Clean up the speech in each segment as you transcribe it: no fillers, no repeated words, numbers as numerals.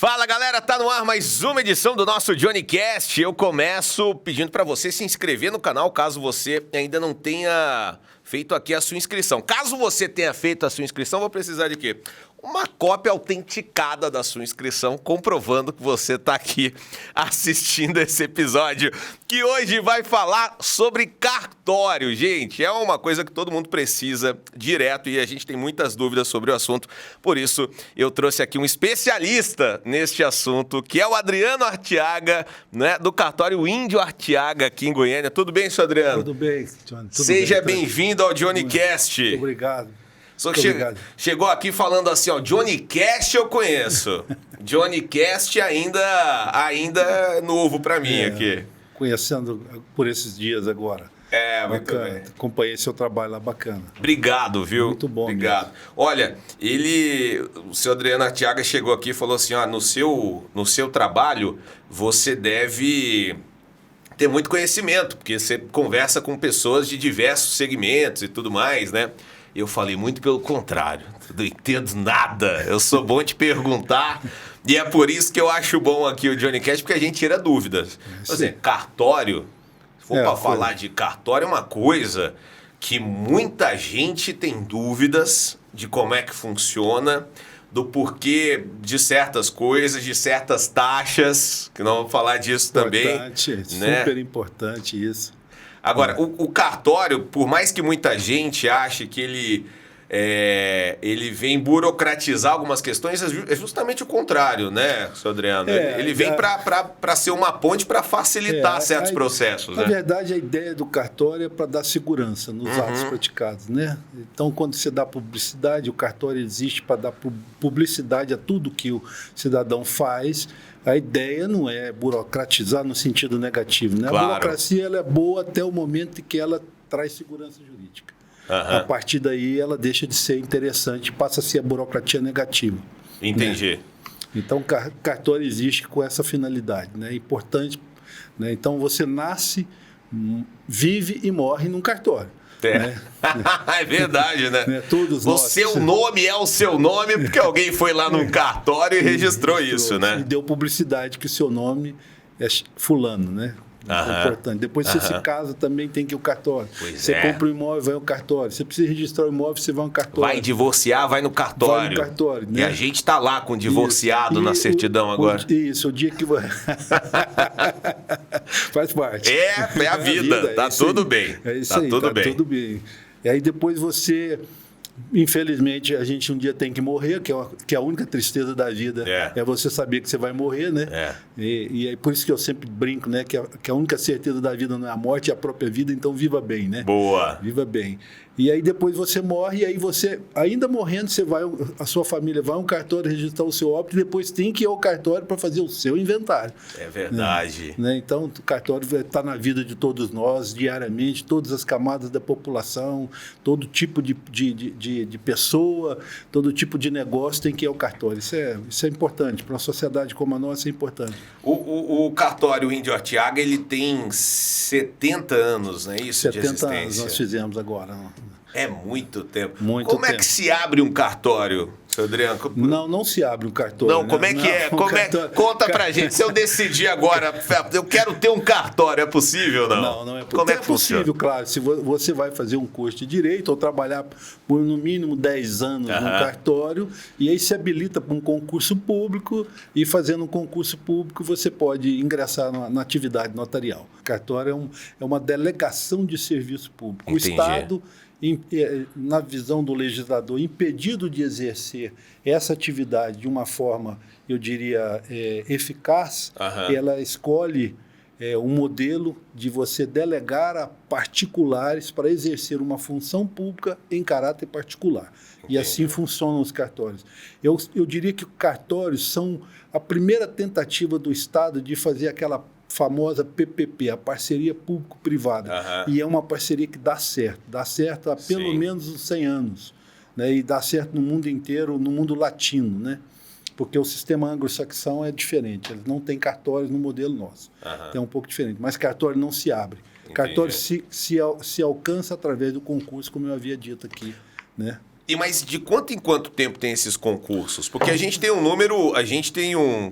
Fala galera, tá no ar mais uma edição do nosso Johnny Cast. Eu começo pedindo pra você se inscrever no canal caso você ainda não tenha feito aqui a sua inscrição. Caso você tenha feito a sua inscrição, vou precisar de quê? Uma cópia autenticada da sua inscrição, comprovando que você tá aqui assistindo esse episódio, que hoje vai falar sobre cartório. Gente, é uma coisa que todo mundo precisa direto e a gente tem muitas dúvidas sobre o assunto. Por isso, eu trouxe aqui um especialista neste assunto, que é o Adriano Arteaga, né, do cartório Índio Arteaga aqui em Goiânia. Tudo bem, senhor Adriano? Tudo bem, Johnny. Seja bem-vindo ao Johnny Cast. Muito obrigado. Só chegou aqui falando assim, ó, Johnny Cast eu conheço. Johnny Cast ainda é novo pra mim aqui. Conhecendo por esses dias agora. Muito bem. Acompanhei seu trabalho lá, bacana. Obrigado, viu? Muito bom. Obrigado. Mesmo. Olha, o seu Adriano Arteaga chegou aqui e falou assim, ó, no seu trabalho você deve ter muito conhecimento, porque você conversa com pessoas de diversos segmentos e tudo mais, né? Eu falei muito pelo contrário, eu não entendo nada, eu sou bom de perguntar e é por isso que eu acho bom aqui o Johnny Cast, porque a gente tira dúvidas. Assim, cartório, se for para falar de cartório, é uma coisa que muita gente tem dúvidas de como é que funciona, do porquê de certas coisas, de certas taxas, que não vamos falar disso também. Importante, né? Super importante isso. Agora, o cartório, por mais que muita gente ache que ele vem burocratizar algumas questões, é justamente o contrário, né, senhor Adriano? Ele vem para ser uma ponte para facilitar certos processos. Na verdade, a ideia do cartório é para dar segurança nos atos praticados, né? Então, quando você dá publicidade, o cartório existe para dar publicidade a tudo que o cidadão faz. A ideia não é burocratizar no sentido negativo, né? Claro. A burocracia ela é boa até o momento em que ela traz segurança jurídica. A partir daí ela deixa de ser interessante, passa a ser a burocracia negativa. Entendi. Né? Então, cartório existe com essa finalidade, né? É importante, né? Então, você nasce, vive e morre num cartório. Né? É verdade, né? Todos o seu nome é o seu nome porque alguém foi lá num cartório e registrou isso, né? E deu publicidade que o seu nome é fulano, né? É importante. Depois você se casa, também tem que ir ao cartório. Você compra um imóvel, vai ao cartório. Você precisa registrar o imóvel, você vai ao cartório. Vai divorciar, vai no cartório. Vai no cartório, né? E a gente tá lá com divorciado na certidão agora. Isso, o dia que... Faz parte. É a vida. Tá tudo bem. É isso aí, tá tudo bem. E aí depois você... Infelizmente, a gente um dia tem que morrer, que é a única tristeza da vida é você saber que você vai morrer, né? E é por isso que eu sempre brinco, né? Que a única certeza da vida não é a morte, é a própria vida, então viva bem, né? Boa! Viva bem. E aí depois você morre, e aí você, ainda morrendo, a sua família vai a um cartório registrar o seu óbito, e depois tem que ir ao cartório para fazer o seu inventário. É verdade. Né? Então, o cartório está na vida de todos nós, diariamente, todas as camadas da população, todo tipo de pessoa, todo tipo de negócio tem que ir ao cartório. Isso é importante. Para uma sociedade como a nossa, é importante. O cartório Índio Arteaga, ele tem 70 anos, não é isso? 70 anos nós fizemos agora. É muito tempo. Como é que se abre um cartório, seu Adriano? Não se abre um cartório. Não, como é que é? Conta pra gente. Se eu decidir agora, eu quero ter um cartório, é possível ou não? Não é possível. Como é que possível, funciona? claro. Se você vai fazer um curso de direito ou trabalhar por no mínimo 10 anos num cartório, e aí se habilita para um concurso público, e fazendo um concurso público você pode ingressar na atividade notarial. O cartório é uma delegação de serviço público. Entendi. O Estado, na visão do legislador, impedido de exercer essa atividade de uma forma, eu diria, eficaz, ela escolhe um modelo de você delegar a particulares para exercer uma função pública em caráter particular. Entendi. E assim funcionam os cartórios. Eu diria que os cartórios são a primeira tentativa do Estado de fazer aquela famosa PPP, a parceria público-privada. E é uma parceria que dá certo há pelo menos uns 100 anos, né? E dá certo no mundo inteiro, no mundo latino, né? Porque o sistema anglo-saxão é diferente, eles não têm cartórios no modelo nosso, é um pouco diferente, mas cartório não se abre. Entendi. Cartório se alcança através do concurso, como eu havia dito aqui, né? Mas de quanto em quanto tempo tem esses concursos? Porque a gente tem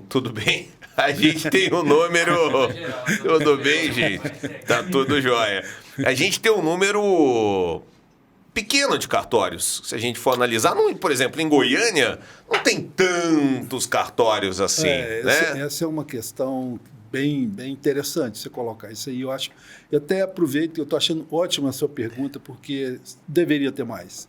tudo bem? A gente tem um número... Tudo bem, gente? Tá tudo jóia. A gente tem um número pequeno de cartórios. Se a gente for analisar, por exemplo, em Goiânia, não tem tantos cartórios assim, né? Essa é uma questão bem interessante você colocar isso aí. Eu até aproveito, eu estou achando ótima a sua pergunta, porque deveria ter mais.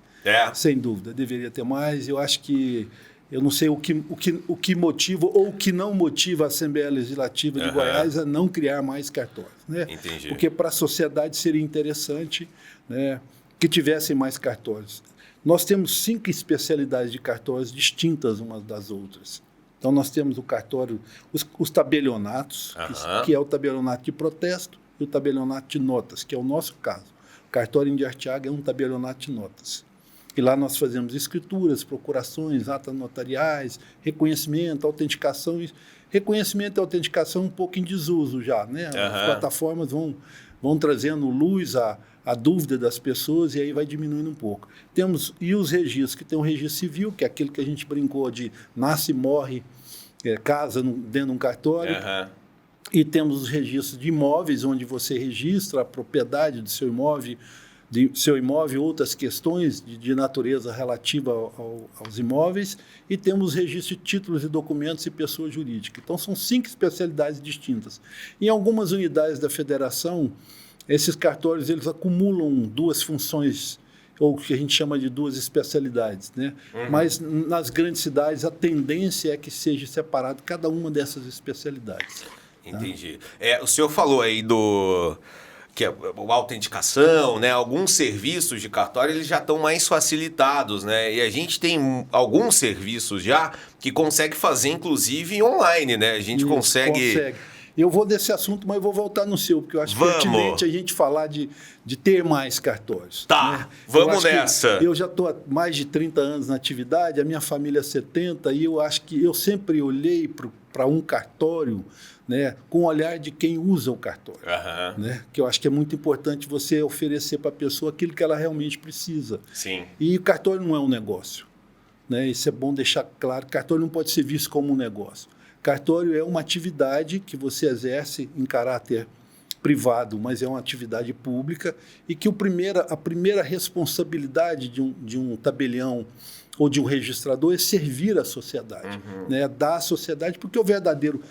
Sem dúvida, deveria ter mais. Eu acho que... Eu não sei o que motiva ou o que não motiva a Assembleia Legislativa de Goiás a não criar mais cartórios. Né? Entendi. Porque para a sociedade seria interessante, né, que tivessem mais cartórios. Nós temos 5 especialidades de cartórios distintas umas das outras. Então, nós temos o cartório, os tabelionatos, que é o tabelionato de protesto, e o tabelionato de notas, que é o nosso caso. O cartório de Artiaga é um tabelionato de notas. E lá nós fazemos escrituras, procurações, atas notariais, reconhecimento, autenticação. Reconhecimento e autenticação um pouco em desuso já, né? As plataformas vão trazendo luz à dúvida das pessoas e aí vai diminuindo um pouco. E os registros, que tem o registro civil, que é aquilo que a gente brincou de nasce e morre, casa dentro de um cartório. E temos os registros de imóveis, onde você registra a propriedade do seu imóvel, outras questões de natureza relativa aos imóveis, e temos registro de títulos e documentos e pessoa jurídica. Então, são 5 especialidades distintas. Em algumas unidades da federação, esses cartórios eles acumulam 2 funções, ou o que a gente chama de 2 especialidades. Né? Mas, nas grandes cidades, a tendência é que seja separado cada uma dessas especialidades. Entendi. O senhor falou aí que é a autenticação, né? Alguns serviços de cartório eles já estão mais facilitados, né? E a gente tem alguns serviços já que consegue fazer, inclusive, online, né? A gente consegue... Eu vou desse assunto, mas eu vou voltar no seu, porque eu acho pertinente a gente falar de ter mais cartórios. Tá, né? Vamos nessa. Eu já estou há mais de 30 anos na atividade, a minha família é 70, e eu acho que eu sempre olhei para um cartório, né, com o olhar de quem usa o cartório. Né? Que eu acho que é muito importante você oferecer para a pessoa aquilo que ela realmente precisa. Sim. E o cartório não é um negócio. Né? Isso é bom deixar claro. Cartório não pode ser visto como um negócio. Cartório é uma atividade que você exerce em caráter privado, mas é uma atividade pública, e que a primeira responsabilidade de um tabelião ou de um registrador é servir à sociedade, né? Dar à sociedade, porque o verdadeiro...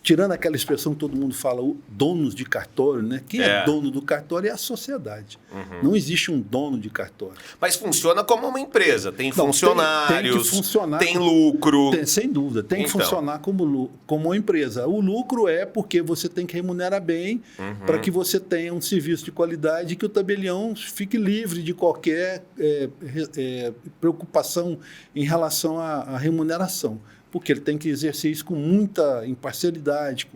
Tirando aquela expressão que todo mundo fala, donos de cartório, né? Quem é dono do cartório é a sociedade. Não existe um dono de cartório. Mas funciona como uma empresa. Tem funcionários, tem que funcionar, tem lucro. Sem dúvida, tem que funcionar como uma empresa. O lucro é porque você tem que remunerar bem para que você tenha um serviço de qualidade e que o tabelião fique livre de qualquer preocupação em relação à remuneração. Porque ele tem que exercer isso com muita imparcialidade,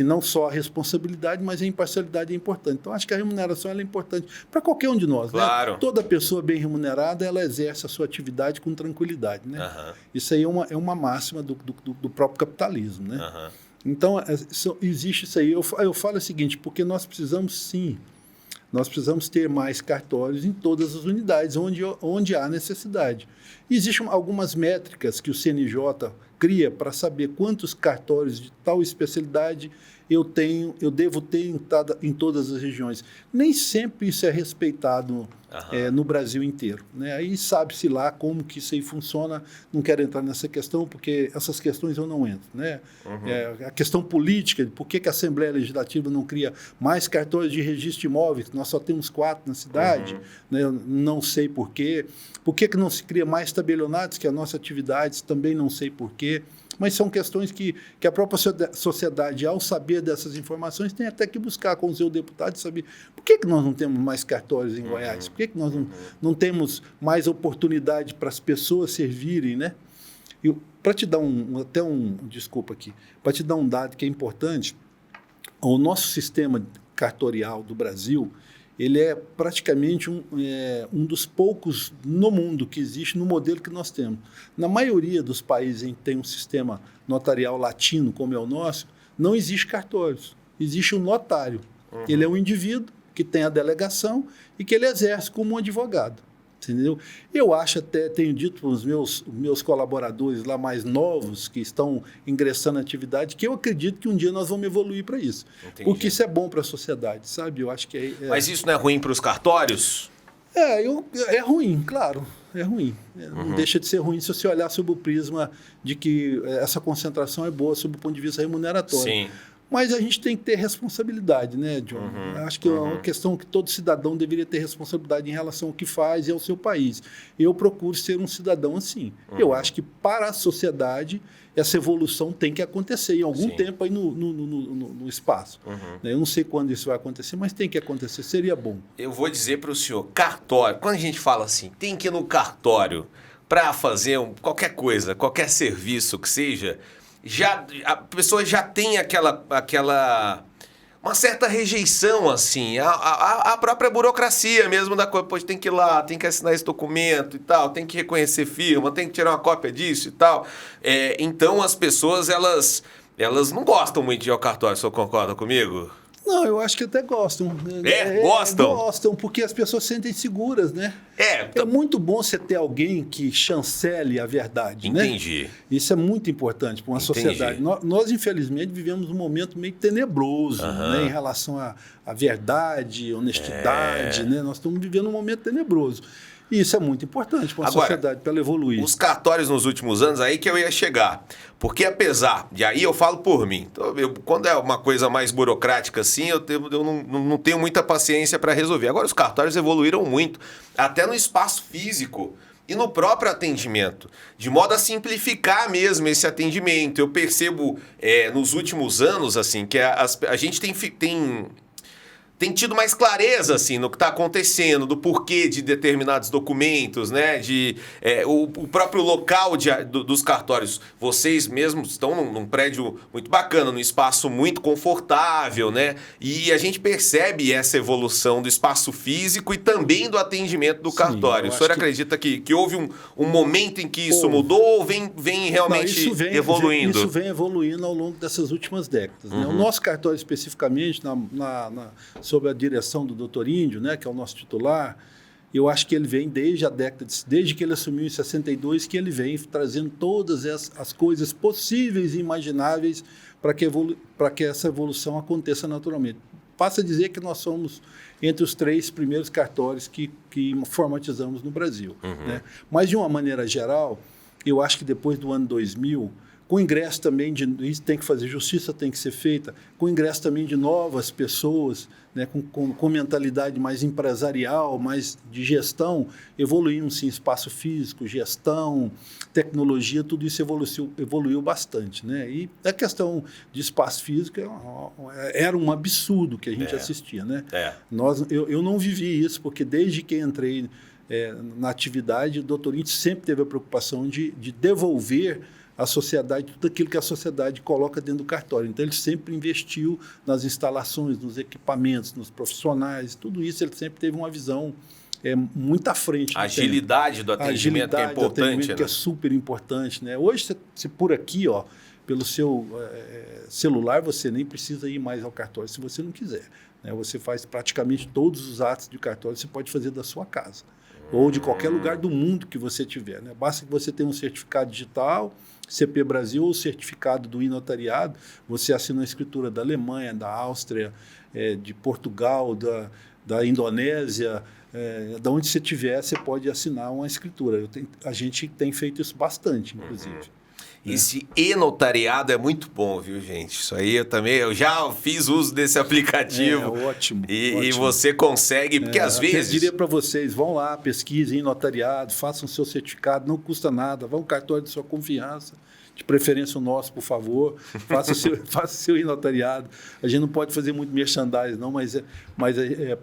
não só a responsabilidade, mas a imparcialidade é importante. Então, acho que a remuneração ela é importante para qualquer um de nós. Claro. Né? Toda pessoa bem remunerada, ela exerce a sua atividade com tranquilidade. Né? Isso aí é uma máxima do próprio capitalismo. Né? Então, existe isso aí. Eu falo o seguinte, porque nós precisamos, sim, ter mais cartórios em todas as unidades, onde há necessidade. Existem algumas métricas que o CNJ cria para saber quantos cartórios de tal especialidade eu devo ter em todas as regiões. Nem sempre isso é respeitado no Brasil inteiro. Né? Aí sabe-se lá como que isso aí funciona. Não quero entrar nessa questão, porque essas questões eu não entro. Né? A questão política, por que a Assembleia Legislativa não cria mais cartórios de registro de imóveis? Nós só temos 4 na cidade. Né? Eu não sei por quê. Por que não se cria mais tabelionatos, que é a nossa atividade? Também não sei por quê. Mas são questões que a própria sociedade, ao saber dessas informações, tem até que buscar com o seu deputado e saber por que nós não temos mais cartórios em Goiás, por que nós não temos mais oportunidade para as pessoas servirem, né? Para te dar para te dar um dado que é importante, o nosso sistema cartorial do Brasil, ele é praticamente um dos poucos no mundo que existe no modelo que nós temos. Na maioria dos países em que tem um sistema notarial latino, como é o nosso, não existe cartórios. Existe um notário. Ele é um indivíduo que tem a delegação e que ele exerce como um advogado. Entendeu? Eu acho até, tenho dito para os meus colaboradores lá mais novos, que estão ingressando na atividade, que eu acredito que um dia nós vamos evoluir para isso. Entendi. Porque isso é bom para a sociedade, sabe? Eu acho que Mas isso não é ruim para os cartórios? É ruim, claro. É ruim. Não deixa de ser ruim se você olhar sob o prisma de que essa concentração é boa sob o ponto de vista remuneratório. Sim. Mas a gente tem que ter responsabilidade, né, John? Acho que é uma questão que todo cidadão deveria ter responsabilidade em relação ao que faz e ao seu país. Eu procuro ser um cidadão assim. Eu acho que para a sociedade essa evolução tem que acontecer em algum tempo aí no espaço. Eu não sei quando isso vai acontecer, mas tem que acontecer, seria bom. Eu vou dizer para o senhor, cartório, quando a gente fala assim, tem que ir no cartório para fazer qualquer coisa, qualquer serviço que seja, a pessoa já tem uma certa rejeição, assim, a própria burocracia mesmo da coisa, pois tem que ir lá, tem que assinar esse documento e tal, tem que reconhecer firma, tem que tirar uma cópia disso e tal. Então as pessoas, elas não gostam muito de ir ao cartório, o senhor concorda comigo? Não, eu acho que até gostam. Gostam? Gostam, porque as pessoas se sentem seguras, né? É muito bom você ter alguém que chancele a verdade, Entendi. Né? Isso é muito importante para uma sociedade. Nós, infelizmente, vivemos um momento meio tenebroso, né, em relação à verdade, honestidade, né? Nós estamos vivendo um momento tenebroso. E isso é muito importante para a sociedade, para ela evoluir. Os cartórios nos últimos anos, aí que eu ia chegar. Porque apesar, e aí eu falo por mim, então, quando é uma coisa mais burocrática assim, eu não tenho muita paciência para resolver. Agora os cartórios evoluíram muito, até no espaço físico e no próprio atendimento, de modo a simplificar mesmo esse atendimento. Eu percebo nos últimos anos assim que a gente tem tido mais clareza assim, no que está acontecendo, do porquê de determinados documentos, né? O próprio local dos cartórios. Vocês mesmos estão num prédio muito bacana, num espaço muito confortável, né? E a gente percebe essa evolução do espaço físico e também do atendimento do cartório. O senhor acredita que houve um momento em que isso mudou ou vem realmente evoluindo? Isso vem evoluindo ao longo dessas últimas décadas. Né? O nosso cartório, especificamente, sob a direção do Dr. Índio, né, que é o nosso titular, eu acho que ele vem desde que ele assumiu em 62, que ele vem trazendo todas as coisas possíveis e imagináveis para que essa evolução aconteça naturalmente. Passa a dizer que nós somos entre os 3 primeiros cartórios que formatizamos no Brasil. Né? Mas, de uma maneira geral, eu acho que depois do ano 2000, com o ingresso também isso tem que fazer, justiça tem que ser feita, com o ingresso também de novas pessoas, né, com mentalidade mais empresarial, mais de gestão, evoluímos em espaço físico, gestão, tecnologia, tudo isso evoluiu bastante. Né? E a questão de espaço físico era um absurdo que a gente assistia. Né? Eu não vivi isso, porque desde que entrei na atividade, o Dr. Índio sempre teve a preocupação de devolver à sociedade tudo aquilo que a sociedade coloca dentro do cartório. Então, ele sempre investiu nas instalações, nos equipamentos, nos profissionais, tudo isso ele sempre teve uma visão muito à frente. A agilidade do atendimento é importante, né? Que é super importante. Né? Hoje, se por aqui, pelo seu celular, você nem precisa ir mais ao cartório se você não quiser. Né? Você faz praticamente todos os atos de cartório, você pode fazer da sua casa. Ou de qualquer lugar do mundo que você tiver. Né? Basta que você tenha um certificado digital, CP Brasil, ou certificado do e-notariado, você assina a escritura da Alemanha, da Áustria, de Portugal, da Indonésia, da onde você tiver, você pode assinar uma escritura. A gente tem feito isso bastante, inclusive. Esse e-notariado é muito bom, viu, gente? Isso aí eu já fiz uso desse aplicativo. Ótimo. E você consegue, porque às vezes... Eu diria para vocês, vão lá, pesquisem e-notariado, façam seu certificado, não custa nada, vão ao cartório de sua confiança, de preferência o nosso, por favor, faça seu e-notariado. A gente não pode fazer muito merchandising, não, mas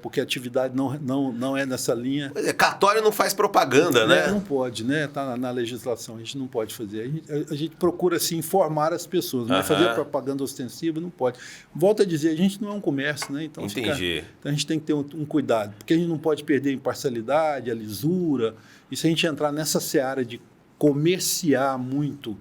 porque a atividade não é nessa linha. Cartório não faz propaganda, né? Não pode, né? Está na legislação, a gente não pode fazer. A gente procura, assim, informar as pessoas, mas fazer propaganda ostensiva não pode. Volto a dizer, a gente não é um comércio, né? Então, entendi. Então a gente tem que ter um cuidado, porque a gente não pode perder a imparcialidade, a lisura, e se a gente entrar nessa seara de comerciar muito,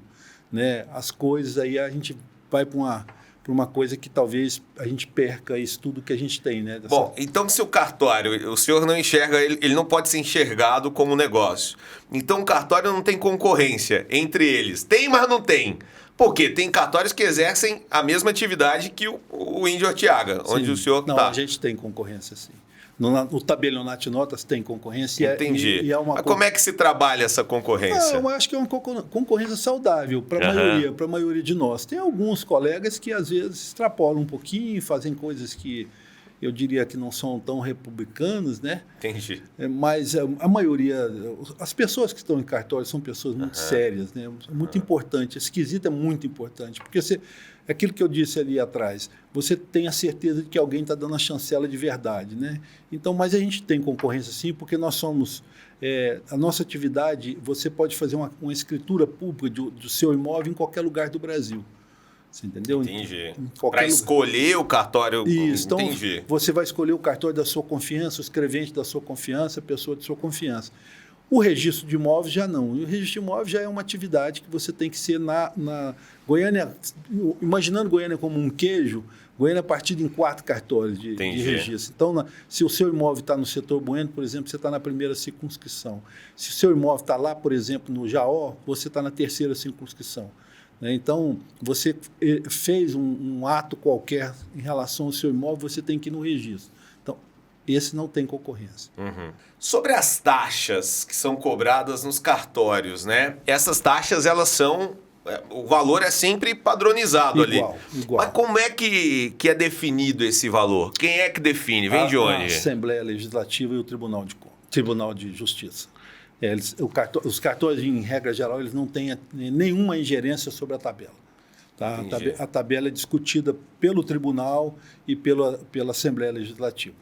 né, as coisas, aí a gente vai para uma coisa que talvez a gente perca isso tudo que a gente tem, né? Bom, então se o cartório, o senhor não enxerga, ele não pode ser enxergado como negócio. Então o cartório não tem concorrência entre eles. Tem, mas não tem. Por quê? Tem cartórios que exercem a mesma atividade que o Índio Artiaga, onde o senhor está. Não, a gente tem concorrência, sim. No tabelionato de notas tem concorrência. Entendi. Mas como é que se trabalha essa concorrência? Eu acho que é uma concorrência saudável para a maioria de nós. Tem alguns colegas que às vezes extrapolam um pouquinho, fazem coisas que eu diria que não são tão republicanos, né? Entendi. Mas a maioria, as pessoas que estão em cartório são pessoas muito sérias, né? Muito importante, esse quesito é muito importante, porque aquilo que eu disse ali atrás, você tem a certeza de que alguém está dando a chancela de verdade, né? Então, mas a gente tem concorrência sim, porque nós somos, a nossa atividade, você pode fazer uma escritura pública do seu imóvel em qualquer lugar do Brasil. Você entendeu? Entendi. Para escolher o cartório. Isso, então entendi. Você vai escolher o cartório da sua confiança, o escrevente da sua confiança, a pessoa de sua confiança. O registro de imóveis já não. O registro de imóveis já é uma atividade que você tem que ser na Goiânia, imaginando Goiânia como um queijo, Goiânia é partida em 4 cartórios de registro. Então, se o seu imóvel está no setor Bueno, por exemplo, você está na primeira circunscrição. Se o seu imóvel está lá, por exemplo, no Jaó, você está na terceira circunscrição. Então, você fez um ato qualquer em relação ao seu imóvel, você tem que ir no registro. Então, esse não tem concorrência. Sobre as taxas que são cobradas nos cartórios, né? Essas taxas, elas são... O valor é sempre padronizado igual. Mas como é que é definido esse valor? Quem é que define? Vem de onde? A Assembleia Legislativa e o Tribunal de Justiça. Os cartórios, em regra geral, eles não têm nenhuma ingerência sobre a tabela. Tá? A tabela é discutida pelo tribunal e pela Assembleia Legislativa.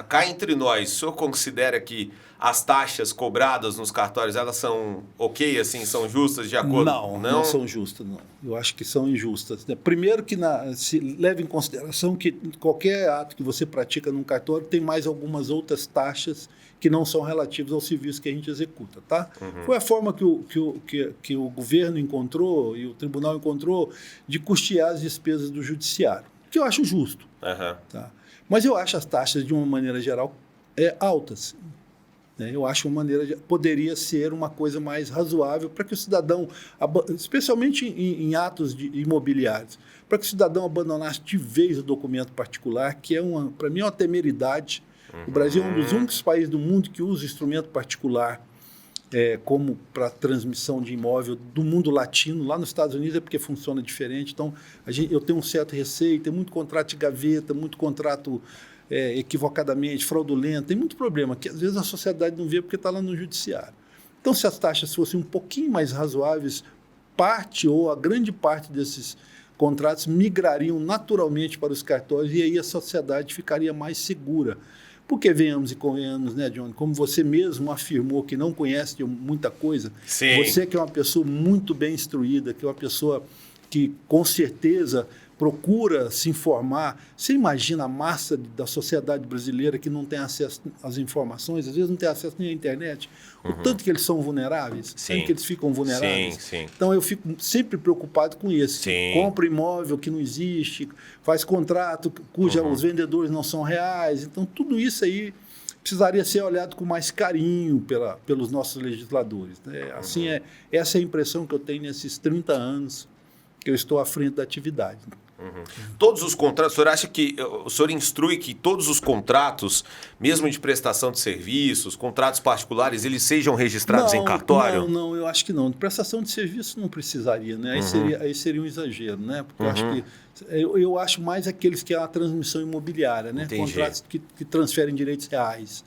Cá entre nós, o senhor considera que as taxas cobradas nos cartórios, elas são ok, assim, são justas de acordo? Não são justas, não. Eu acho que são injustas. Primeiro que se leve em consideração que qualquer ato que você pratica num cartório tem mais algumas outras taxas que não são relativas ao serviço que a gente executa, tá? Foi a forma que o governo encontrou e o tribunal encontrou de custear as despesas do judiciário, que eu acho justo. Tá? Mas eu acho as taxas, de uma maneira geral, altas. Eu acho poderia ser uma coisa mais razoável para que o cidadão, especialmente em atos imobiliários, para que o cidadão abandonasse de vez o documento particular, que para mim é uma temeridade. O Brasil é um dos únicos países do mundo que usa instrumento particular como para transmissão de imóvel do mundo latino. Lá nos Estados Unidos é porque funciona diferente. Então, eu tenho um certo receio, tem muito contrato de gaveta, muito contrato equivocadamente, fraudulento, tem muito problema que às vezes a sociedade não vê porque está lá no judiciário. Então, se as taxas fossem um pouquinho mais razoáveis, a grande parte desses contratos migrariam naturalmente para os cartórios e aí a sociedade ficaria mais segura. Porque venhamos e convenhamos, né, Johnny? Como você mesmo afirmou que não conhece de muita coisa, sim. Você que é uma pessoa muito bem instruída, que é uma pessoa que com certeza procura se informar. Você imagina a massa da sociedade brasileira que não tem acesso às informações, às vezes não tem acesso nem à internet, o tanto que eles são vulneráveis, tanto que eles ficam vulneráveis. Sim. Então, eu fico sempre preocupado com isso. Sim. Compra imóvel que não existe, faz contrato os vendedores não são reais. Então, tudo isso aí precisaria ser olhado com mais carinho pelos nossos legisladores. Né? Assim, essa é a impressão que eu tenho nesses 30 anos que eu estou à frente da atividade. Todos os contratos, o senhor instrui que todos os contratos, mesmo de prestação de serviços, contratos particulares, eles sejam registrados em cartório? Não, eu acho que não. Prestação de serviço não precisaria, né? Aí seria um exagero, né? Porque eu acho mais aqueles que é a transmissão imobiliária, né? Entendi. Contratos que transferem direitos reais,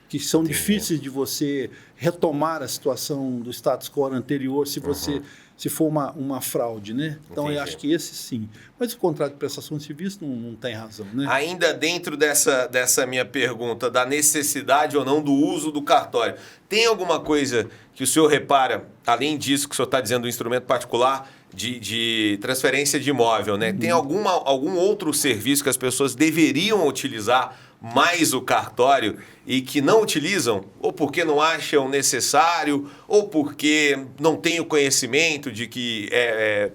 que são difíceis de você retomar a situação do status quo anterior se for uma fraude, né? Então, eu acho que esse sim. Mas o contrato de prestação de serviço não tem razão, né? Ainda dentro dessa minha pergunta da necessidade ou não do uso do cartório, tem alguma coisa que o senhor repara, além disso que o senhor está dizendo do instrumento particular de transferência de imóvel, né? Tem algum outro serviço que as pessoas deveriam utilizar mais o cartório e que não utilizam, ou porque não acham necessário, ou porque não têm o conhecimento de que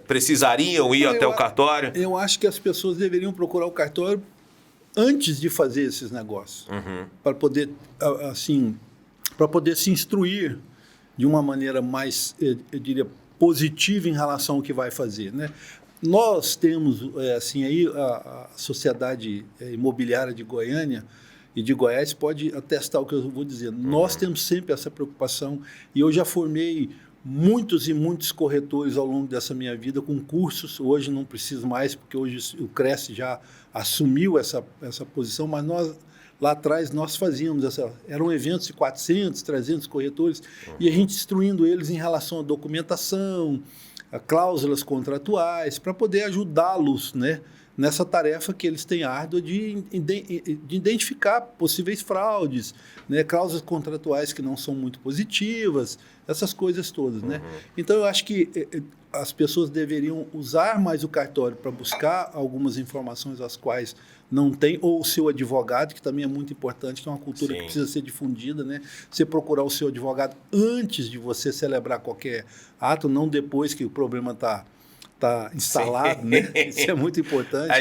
precisariam ir até o cartório? Eu acho que as pessoas deveriam procurar o cartório antes de fazer esses negócios, para poder, assim, para poder se instruir de uma maneira mais, eu diria, positiva em relação ao que vai fazer, né? Nós temos, assim, aí a Sociedade Imobiliária de Goiânia e de Goiás pode atestar o que eu vou dizer. Nós temos sempre essa preocupação e eu já formei muitos e muitos corretores ao longo dessa minha vida com cursos. Hoje não preciso mais, porque hoje o Cresce já assumiu essa posição, mas nós, lá atrás, nós fazíamos eram eventos de 400, 300 corretores e a gente instruindo eles em relação à documentação, a cláusulas contratuais, para poder ajudá-los, né, nessa tarefa que eles têm árdua de identificar possíveis fraudes, né, cláusulas contratuais que não são muito positivas, essas coisas todas, né? Então, eu acho que as pessoas deveriam usar mais o cartório para buscar algumas informações as quais não tem, ou o seu advogado, que também é muito importante, que é uma cultura que precisa ser difundida, né? Você procurar o seu advogado antes de você celebrar qualquer ato, não depois que o problema está instalado, né? Isso é muito importante.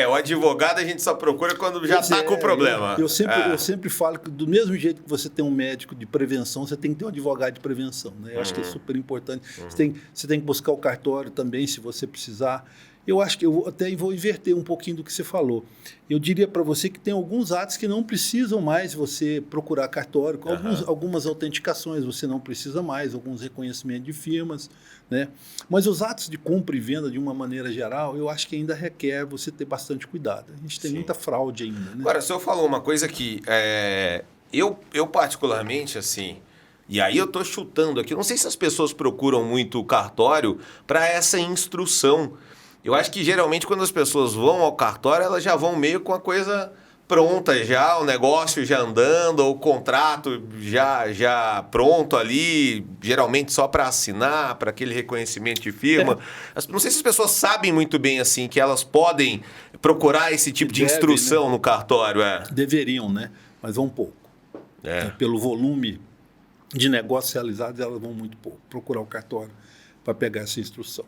O advogado a gente só procura quando já está com o problema. Eu sempre falo que do mesmo jeito que você tem um médico de prevenção, você tem que ter um advogado de prevenção, né? Eu acho que é super importante. Você tem que buscar o cartório também, se você precisar. Eu acho que eu até vou inverter um pouquinho do que você falou. Eu diria para você que tem alguns atos que não precisam mais você procurar cartório, com algumas autenticações você não precisa mais, alguns reconhecimentos de firmas, né? Mas os atos de compra e venda, de uma maneira geral, eu acho que ainda requer você ter bastante cuidado. A gente tem muita fraude ainda, né? Agora, o senhor falou uma coisa que eu particularmente, assim, e aí eu estou chutando aqui, não sei se as pessoas procuram muito o cartório para essa instrução. Eu acho que geralmente quando as pessoas vão ao cartório, elas já vão meio com a coisa pronta já, o negócio já andando, o contrato já pronto ali, geralmente só para assinar, para aquele reconhecimento de firma. Não sei se as pessoas sabem muito bem assim que elas podem procurar esse tipo de instrução, né, no cartório. Deveriam, né? Mas vão pouco. Pelo volume de negócios realizados, elas vão muito pouco procurar o cartório para pegar essa instrução.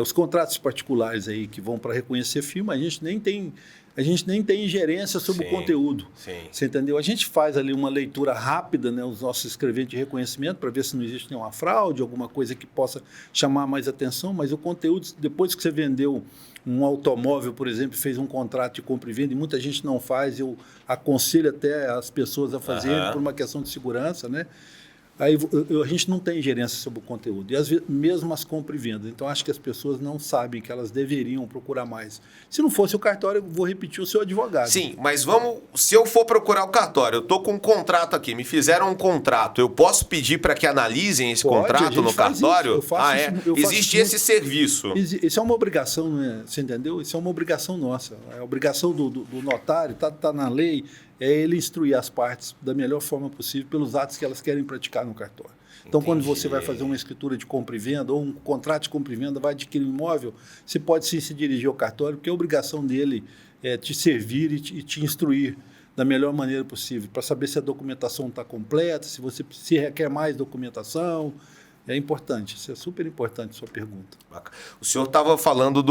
Os contratos particulares aí que vão para reconhecer firma, a gente nem tem ingerência sobre o conteúdo. Você entendeu? A gente faz ali uma leitura rápida, né, os nossos escreventes de reconhecimento, para ver se não existe nenhuma fraude, alguma coisa que possa chamar mais atenção, mas o conteúdo, depois que você vendeu um automóvel, por exemplo, fez um contrato de compra e venda, e muita gente não faz, eu aconselho até as pessoas a fazerem por uma questão de segurança, né? Aí a gente não tem ingerência sobre o conteúdo. E às vezes, mesmo as compras e vendas. Então, acho que as pessoas não sabem que elas deveriam procurar mais. Se não fosse o cartório, eu vou repetir o seu advogado. Sim, mas se eu for procurar o cartório, eu estou com um contrato aqui, me fizeram um contrato, eu posso pedir para que analisem esse contrato no cartório? Existe esse serviço. Isso é uma obrigação, né? Você entendeu? Isso é uma obrigação nossa. É a obrigação do notário, está na lei, é ele instruir as partes da melhor forma possível pelos atos que elas querem praticar no cartório. Então, quando você vai fazer uma escritura de compra e venda ou um contrato de compra e venda, vai adquirir um imóvel, você pode sim se dirigir ao cartório, porque a obrigação dele é te servir e te instruir da melhor maneira possível, para saber se a documentação está completa, se requer mais documentação. É importante, isso é super importante, sua pergunta. O senhor estava falando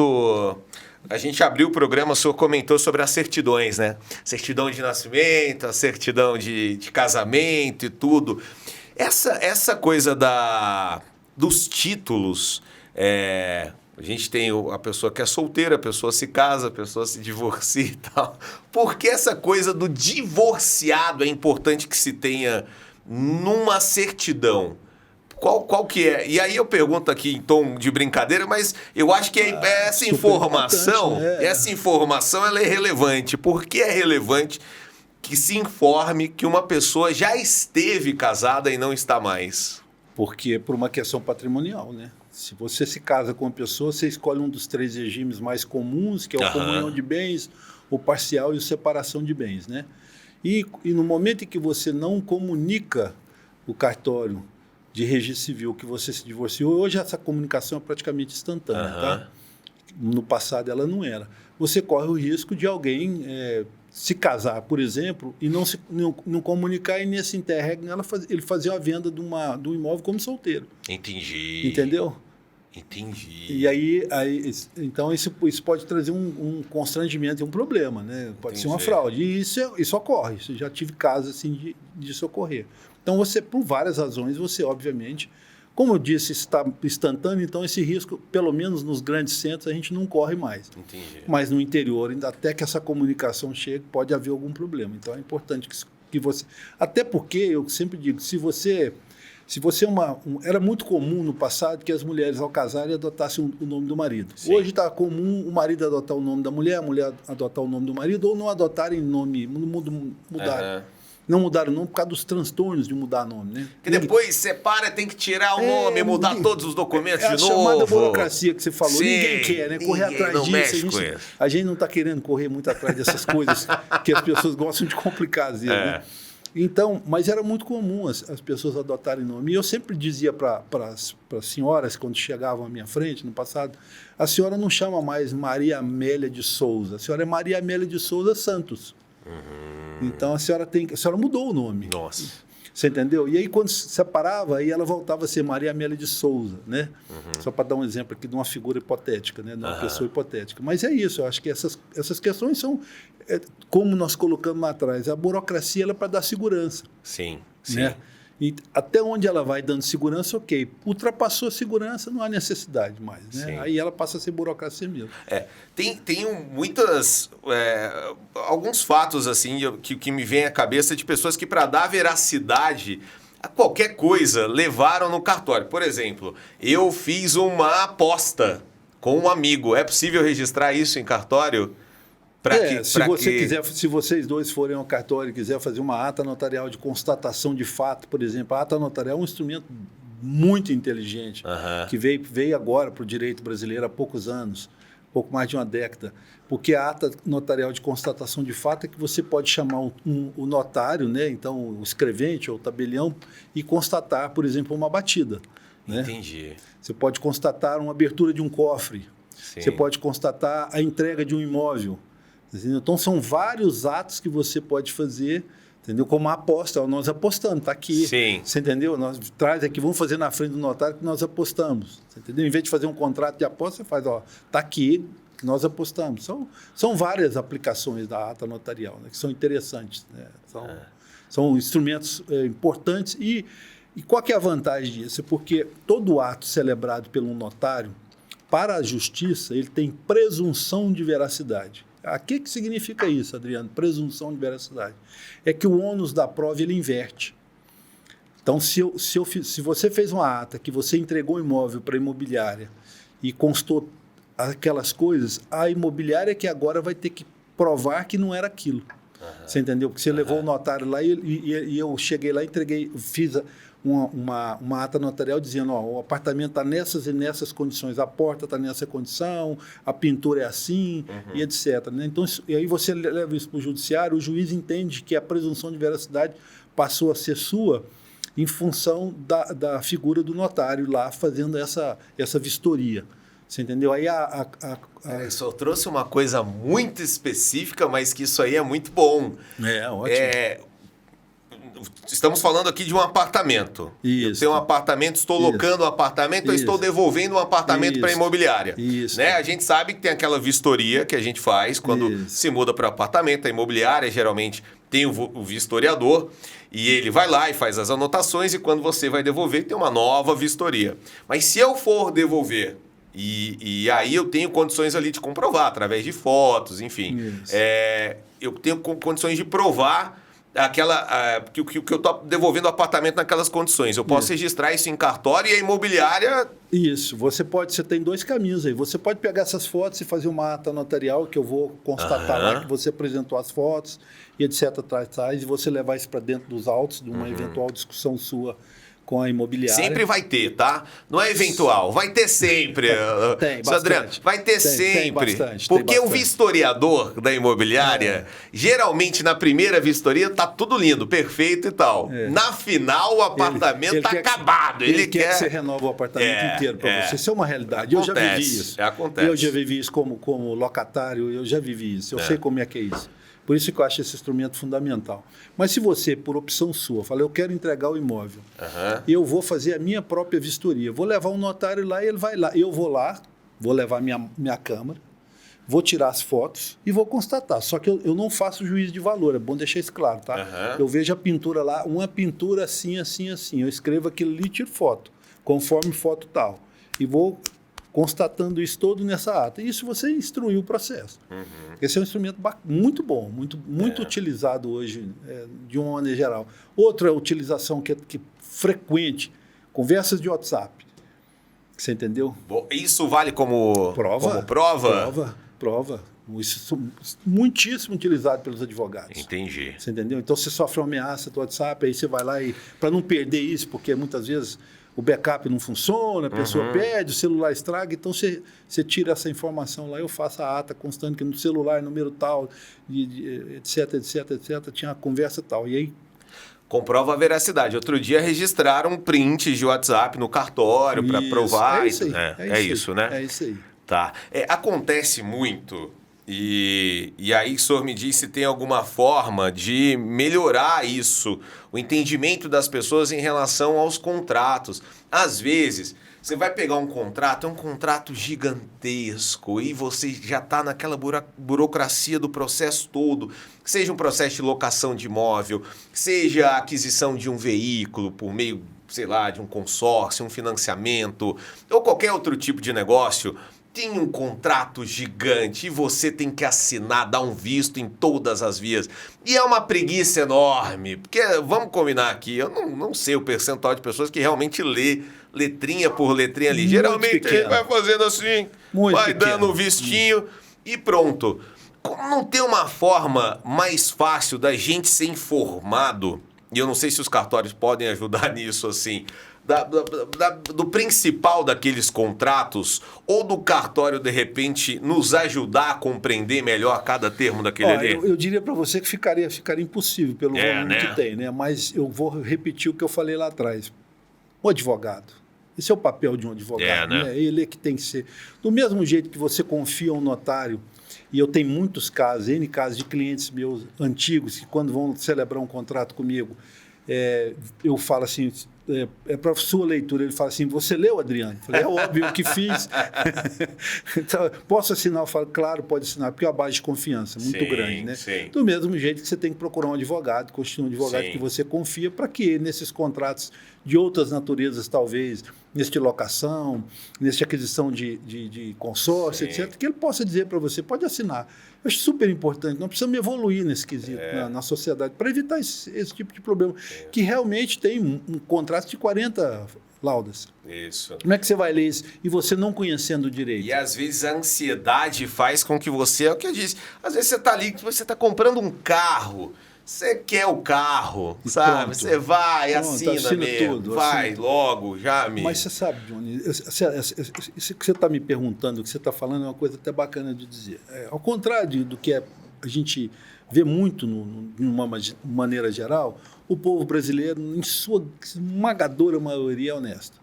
a gente abriu o programa, o senhor comentou sobre as certidões, né? Certidão de nascimento, a certidão de casamento e tudo. Essa coisa dos títulos, a gente tem a pessoa que é solteira, a pessoa se casa, a pessoa se divorcia e tal. Por que essa coisa do divorciado é importante que se tenha numa certidão? Qual que é? E aí eu pergunto aqui em tom de brincadeira, mas eu acho que essa informação ela é relevante. Por que é relevante que se informe que uma pessoa já esteve casada e não está mais? Porque é por uma questão patrimonial, né? Se você se casa com uma pessoa, você escolhe um dos 3 regimes mais comuns, que é o comunhão de bens, o parcial e a separação de bens, né? E no momento em que você não comunica o cartório de registro civil que você se divorciou, hoje essa comunicação é praticamente instantânea, tá? No passado ela não era. Você corre o risco de alguém se casar, por exemplo, e não comunicar, e nesse interregno ele fazia a venda de um imóvel como solteiro. Entendi. Entendeu? Entendi. E aí então isso pode trazer um constrangimento e um problema, né? Pode ser uma fraude. E isso ocorre. Eu já tive casos assim disso ocorrer. Então por várias razões, você obviamente, como eu disse, está instantâneo, então esse risco, pelo menos nos grandes centros, a gente não corre mais. Entendi. Mas no interior, ainda até que essa comunicação chegue, pode haver algum problema. Então é importante que você... Até porque, eu sempre digo, se você era muito comum no passado que as mulheres, ao casarem, adotassem o nome do marido. Sim. Hoje está comum o marido adotar o nome da mulher, a mulher adotar o nome do marido, ou não adotarem nome, mudarem. Não mudaram o nome por causa dos transtornos de mudar nome, né? Que depois separa, tem que tirar o nome, mudar todos os documentos de novo. É a chamada burocracia que você falou. Sim, ninguém quer, né? Correr atrás disso. A gente não está querendo correr muito atrás dessas coisas que as pessoas gostam de complicar às vezes, né? Então, mas era muito comum as pessoas adotarem nome. E eu sempre dizia para as senhoras, quando chegavam à minha frente, no passado, a senhora não chama mais Maria Amélia de Souza, a senhora é Maria Amélia de Souza Santos. Então, a senhora mudou o nome. Nossa. Você entendeu? E aí, quando se separava, aí ela voltava a ser Maria Amélia de Souza, né? Só para dar um exemplo aqui de uma figura hipotética, né? De uma pessoa hipotética. Mas é isso, eu acho que essas questões são, como nós colocamos lá atrás, a burocracia ela é para dar segurança. Sim, né? E até onde ela vai dando segurança, ok. Ultrapassou a segurança, não há necessidade mais. Né? Aí ela passa a ser burocracia mesmo. Tem muitas... alguns fatos assim que me vêm à cabeça de pessoas que, para dar veracidade a qualquer coisa, levaram no cartório. Por exemplo, eu fiz uma aposta com um amigo. É possível registrar isso em cartório? Se vocês dois forem ao cartório e quiser fazer uma ata notarial de constatação de fato, por exemplo, a ata notarial é um instrumento muito inteligente, que veio agora para o direito brasileiro há poucos anos, pouco mais de uma década, porque a ata notarial de constatação de fato é que você pode chamar o notário, né? Então o escrevente ou o tabelião, e constatar, por exemplo, uma batida. Né? Entendi. Você pode constatar uma abertura de um cofre, você pode constatar a entrega de um imóvel. Então, são vários atos que você pode fazer, entendeu? Como a aposta. Nós apostamos, está aqui. Sim. Você entendeu? Nós traz aqui, vamos fazer na frente do notário que nós apostamos. Você entendeu? Em vez de fazer um contrato de aposta, você faz, está aqui que nós apostamos. São várias aplicações da ata notarial, né, que são interessantes. Né? São instrumentos importantes. E qual que é a vantagem disso? Porque todo ato celebrado pelo notário, para a justiça, ele tem presunção de veracidade. O que significa isso, Adriano? Presunção de veracidade. É que o ônus da prova ele inverte. Então, se você fez uma ata que você entregou um imóvel para a imobiliária e constou aquelas coisas, a imobiliária que agora vai ter que provar que não era aquilo. Você entendeu? Porque você levou o notário lá e eu cheguei lá, fiz uma ata notarial dizendo, o apartamento está nessas e nessas condições, a porta está nessa condição, a pintura é assim, e etc. Né? Então, e aí você leva isso para o judiciário, o juiz entende que a presunção de veracidade passou a ser sua em função da figura do notário lá fazendo essa vistoria. Você entendeu? Aí Isso trouxe uma coisa muito específica, mas que isso aí é muito bom. Ótimo. Estamos falando aqui de um apartamento. Isso. Eu tenho um apartamento, estou locando um apartamento, eu estou devolvendo um apartamento para a imobiliária. Isso. Né? A gente sabe que tem aquela vistoria que a gente faz quando se muda para o apartamento. A imobiliária geralmente tem o vistoriador e ele vai lá e faz as anotações e quando você vai devolver tem uma nova vistoria. Mas se eu for devolver e aí eu tenho condições ali de comprovar através de fotos, enfim. Eu tenho condições de provar que eu estou devolvendo o apartamento naquelas condições. Eu posso registrar isso em cartório e a imobiliária... Isso. Você tem dois caminhos aí. Você pode pegar essas fotos e fazer uma ata notarial que eu vou constatar lá que você apresentou as fotos e etc. E você levar isso para dentro dos autos de uma eventual discussão sua com a imobiliária. Sempre vai ter, tá? Não é eventual, vai ter sempre. Tem bastante. Adriano, vai ter sempre. Tem bastante. Porque o vistoriador da imobiliária, geralmente na primeira vistoria tá tudo lindo, perfeito e tal. Na final o apartamento tá acabado. Ele quer que você renova o apartamento inteiro para você. Isso é uma realidade. Acontece, eu já vivi isso. Acontece. Eu já vivi isso como locatário, eu já vivi isso. Eu sei como é que é isso. Por isso que eu acho esse instrumento fundamental. Mas se você, por opção sua, fala, eu quero entregar o imóvel, eu vou fazer a minha própria vistoria, vou levar um notário lá e ele vai lá. Eu vou lá, vou levar minha câmera, vou tirar as fotos e vou constatar. Só que eu não faço juízo de valor, é bom deixar isso claro, tá? Eu vejo a pintura lá, uma pintura assim, assim, assim. Eu escrevo aquilo ali e tiro foto, conforme foto tal. E vou constatando isso todo nessa ata. Isso você instruiu o processo. Esse é um instrumento muito bom, muito utilizado hoje, de uma maneira geral. Outra utilização que é frequente, conversas de WhatsApp. Você entendeu? Isso vale como prova? Prova. Isso é muitíssimo utilizado pelos advogados. Entendi. Você entendeu? Então, você sofre uma ameaça do WhatsApp, aí você vai lá e... Para não perder isso, porque muitas vezes o backup não funciona, a pessoa perde, o celular estraga, então você tira essa informação lá, eu faço a ata constante que no celular, número tal, etc, etc, etc, tinha uma conversa tal. E aí... Comprova a veracidade. Outro dia registraram prints de WhatsApp no cartório para provar. É isso aí. É isso, né? É isso aí. Tá. Acontece muito, e aí o senhor me diz se tem alguma forma de melhorar isso, o entendimento das pessoas em relação aos contratos. Às vezes, você vai pegar um contrato, é um contrato gigantesco, e você já está naquela burocracia do processo todo, seja um processo de locação de imóvel, seja a aquisição de um veículo por meio, sei lá, de um consórcio, um financiamento, ou qualquer outro tipo de negócio. Tem um contrato gigante e você tem que assinar, dar um visto em todas as vias. E é uma preguiça enorme, porque, vamos combinar aqui, eu não sei o percentual de pessoas que realmente lê letrinha por letrinha ali. Geralmente a gente vai fazendo assim, vai dando o vistinho e pronto. Não tem uma forma mais fácil da gente ser informado, e eu não sei se os cartórios podem ajudar nisso assim, do principal daqueles contratos, ou do cartório, de repente, nos ajudar a compreender melhor cada termo daquele ali? Eu diria para você que ficaria impossível pelo volume que tem, né? Mas eu vou repetir o que eu falei lá atrás. O advogado. Esse é o papel de um advogado, né? Ele é que tem que ser. Do mesmo jeito que você confia um notário, e eu tenho muitos casos, N casos de clientes meus antigos, que quando vão celebrar um contrato comigo, eu falo assim, para sua leitura, ele fala assim, você leu, Adriano? Eu falei, é óbvio, eu que fiz. Então, posso assinar? Eu falo, claro, pode assinar, porque é uma base de confiança muito grande, né? Sim. Do mesmo jeito que você tem que procurar um advogado, constituir um advogado que você confia, para que nesses contratos de outras naturezas, talvez, nesse de locação, nesse aquisição de consórcio, etc., que ele possa dizer para você, pode assinar. Eu acho super importante, nós precisamos evoluir nesse quesito na sociedade, para evitar esse tipo de problema, que realmente tem um contrato de 40 laudas. Isso. Como é que você vai ler isso e você não conhecendo o direito? E às vezes a ansiedade faz com que você, é o que eu disse, às vezes você está ali, você está comprando um carro, você quer o carro, sabe? Pronto. Você vai, assina mesmo, tudo, vai logo, já me... Mas você sabe, Johnny, isso que você está me perguntando, o que você está falando é uma coisa até bacana de dizer. Ao contrário do que a gente vê muito, de uma maneira geral, o povo brasileiro, em sua esmagadora maioria, é honesto.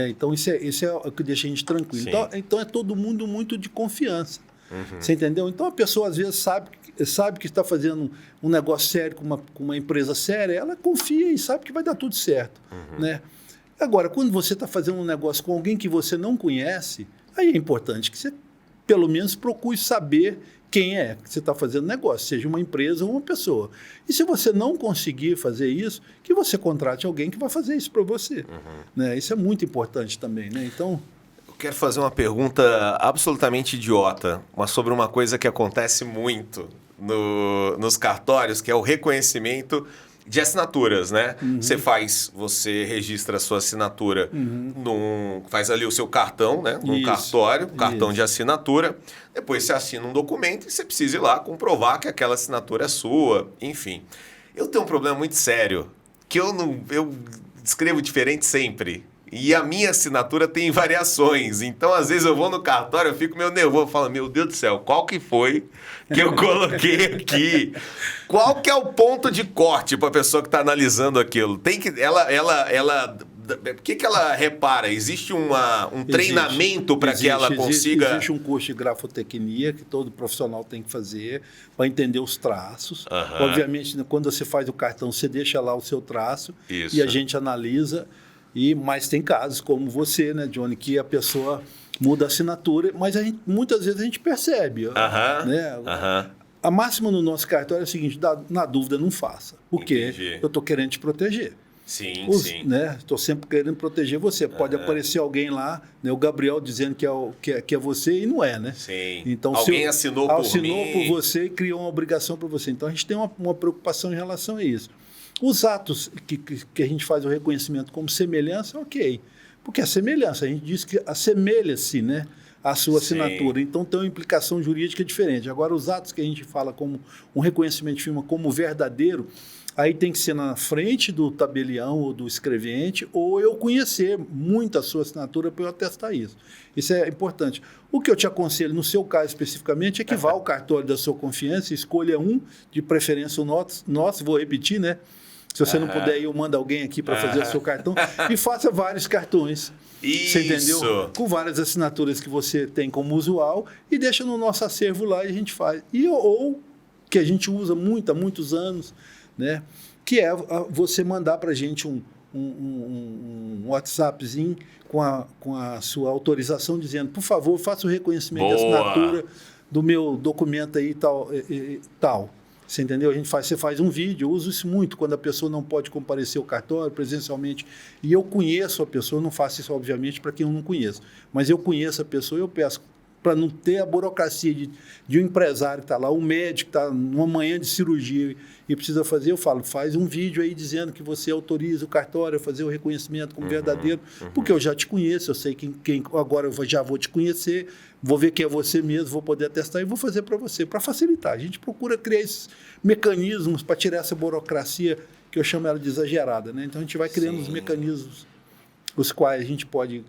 Então, isso é o que deixa a gente tranquilo. Então, é todo mundo muito de confiança. Você entendeu? Então, a pessoa, às vezes, sabe que está fazendo um negócio sério com uma empresa séria, ela confia e sabe que vai dar tudo certo. Né? Agora, quando você está fazendo um negócio com alguém que você não conhece, aí é importante que você, pelo menos, procure saber quem é que você está fazendo negócio, seja uma empresa ou uma pessoa. E se você não conseguir fazer isso, que você contrate alguém que vai fazer isso para você. Né? Isso é muito importante também. Né? Então... Quero fazer uma pergunta absolutamente idiota, mas sobre uma coisa que acontece muito nos cartórios, que é o reconhecimento de assinaturas, né? Você registra a sua assinatura, faz ali o seu cartão, né? Num cartório, cartão de assinatura. Depois você assina um documento e você precisa ir lá comprovar que aquela assinatura é sua, enfim. Eu tenho um problema muito sério, que eu escrevo diferente sempre. E a minha assinatura tem variações. Então, às vezes, eu vou no cartório, eu fico meio nervoso. Eu falo, meu Deus do céu, qual que foi que eu coloquei aqui? Qual que é o ponto de corte para a pessoa que está analisando aquilo? Ela O que ela repara? Existe um treinamento para que ela consiga... Existe um curso de grafotecnia que todo profissional tem que fazer para entender os traços. Obviamente, quando você faz o cartão, você deixa lá o seu traço e a gente analisa. Mas tem casos como você, né, Johnny, que a pessoa muda a assinatura, mas muitas vezes a gente percebe. Né? A máxima no nosso cartório é o seguinte: na dúvida, não faça. Porque eu estou querendo te proteger. Sim. Estou sempre querendo proteger você. Pode aparecer alguém lá, né, o Gabriel dizendo que é você e não é, né? Sim. Então, alguém assinou por você e criou uma obrigação para você. Então, a gente tem uma preocupação em relação a isso. Os atos que a gente faz o reconhecimento como semelhança, ok. Porque a semelhança, a gente diz que assemelha-se, né, à sua assinatura. Então, tem uma implicação jurídica diferente. Agora, os atos que a gente fala como um reconhecimento de firma como verdadeiro, aí tem que ser na frente do tabelião ou do escrevente, ou eu conhecer muito a sua assinatura para eu atestar isso. Isso é importante. O que eu te aconselho, no seu caso especificamente, é que vá ao cartório da sua confiança, escolha um, de preferência o nosso, vou repetir, né? Se você não puder ir, eu mando alguém aqui para fazer o seu cartão e faça vários cartões. Isso. Você entendeu? Com várias assinaturas que você tem como usual e deixa no nosso acervo lá e a gente faz. Ou que a gente usa há muitos anos, né? Que é você mandar para a gente um WhatsAppzinho com a sua autorização dizendo, por favor, faça o reconhecimento de assinatura do meu documento aí tal. Você entendeu? Você faz um vídeo, eu uso isso muito quando a pessoa não pode comparecer ao cartório presencialmente. E eu conheço a pessoa, não faço isso, obviamente, para quem eu não conheço. Mas eu conheço a pessoa e eu peço para não ter a burocracia de um empresário que está lá, um médico que está numa manhã de cirurgia e precisa fazer, eu falo, faz um vídeo aí dizendo que você autoriza o cartório a fazer o reconhecimento como verdadeiro, porque eu já te conheço, eu sei quem agora eu já vou te conhecer, vou ver quem é você mesmo, vou poder atestar e vou fazer para você, para facilitar. A gente procura criar esses mecanismos para tirar essa burocracia, que eu chamo ela de exagerada, né? Então a gente vai criando os mecanismos os quais a gente pode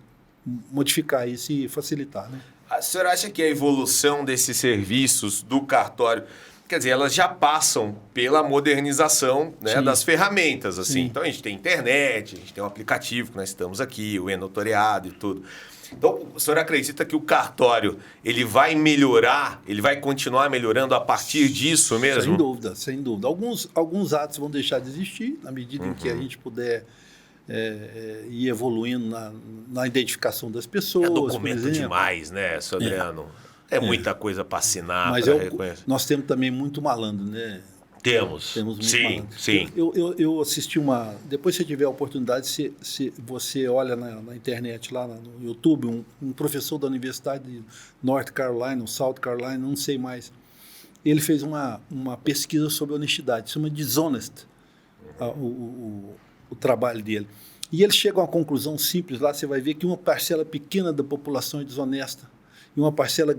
modificar isso e facilitar, né? A senhora acha que a evolução desses serviços do cartório, quer dizer, elas já passam pela modernização, né, das ferramentas, assim. Então, a gente tem internet, a gente tem um aplicativo que nós estamos aqui, o e-notoriado e tudo. Então, a senhora acredita que o cartório, ele vai melhorar, ele vai continuar melhorando a partir disso mesmo? Sem dúvida, sem dúvida. Alguns atos vão deixar de existir, na medida em que a gente puder ir evoluindo na identificação das pessoas. É documento demais, né, seu Adriano? É muita coisa para assinar, mas nós temos também muito malandro, né? Temos muito malandro. Sim. Eu assisti depois, se você tiver a oportunidade, se você olha na internet, lá no YouTube, um professor da Universidade de North Carolina, ou South Carolina, não sei mais, ele fez uma pesquisa sobre honestidade, chama Dishonest, o trabalho dele. E ele chega a uma conclusão simples lá, você vai ver que uma parcela pequena da população é desonesta e uma parcela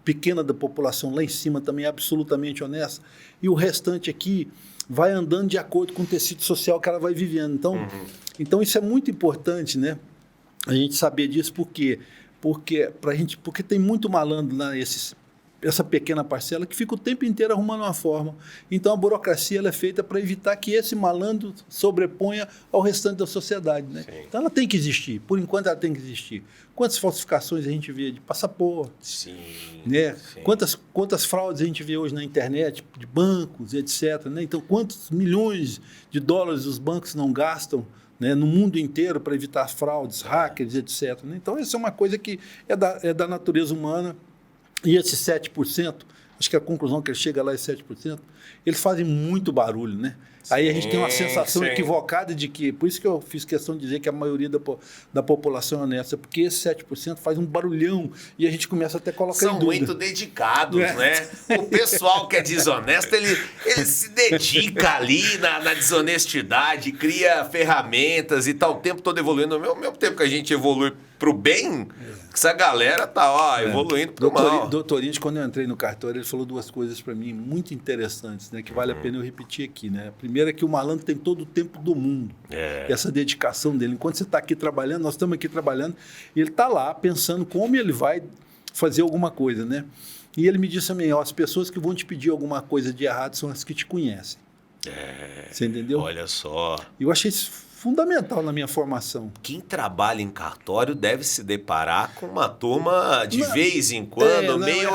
pequena da população lá em cima também é absolutamente honesta e o restante aqui vai andando de acordo com o tecido social que ela vai vivendo. Então isso é muito importante, né? A gente saber disso, porque tem muito malandro lá, essa pequena parcela que fica o tempo inteiro arrumando uma forma. Então, a burocracia ela é feita para evitar que esse malandro sobreponha ao restante da sociedade, né? Então, ela tem que existir. Por enquanto, ela tem que existir. Quantas falsificações a gente vê de passaporte? Né? Quantas fraudes a gente vê hoje na internet, de bancos, etc. Né? Então, quantos milhões de dólares os bancos não gastam, né, no mundo inteiro para evitar fraudes, hackers, etc. Né? Então, essa é uma coisa que é da natureza humana. E esses 7%, acho que a conclusão que ele chega lá é 7%, eles fazem muito barulho, né? Aí a gente tem uma sensação equivocada de que... Por isso que eu fiz questão de dizer que a maioria da população é honesta, porque esse 7% faz um barulhão e a gente começa até a colocar em dúvida. São muito dedicados, né? O pessoal que é desonesto, ele se dedica ali na desonestidade, cria ferramentas e tá o tempo todo evoluindo. Ao mesmo tempo que a gente evolui para o bem, essa galera tá evoluindo para o mal. Doutor Índio, quando eu entrei no cartório, ele falou duas coisas para mim muito interessantes, né, que vale a pena eu repetir aqui. Né? A primeira é que o malandro tem todo o tempo do mundo, essa dedicação dele. Enquanto você está aqui trabalhando, nós estamos aqui trabalhando, e ele está lá pensando como ele vai fazer alguma coisa. Né? E ele me disse também, as pessoas que vão te pedir alguma coisa de errado são as que te conhecem. Você entendeu? Olha só. Eu achei isso fundamental na minha formação. Quem trabalha em cartório deve se deparar com uma turma de vez em quando, meio...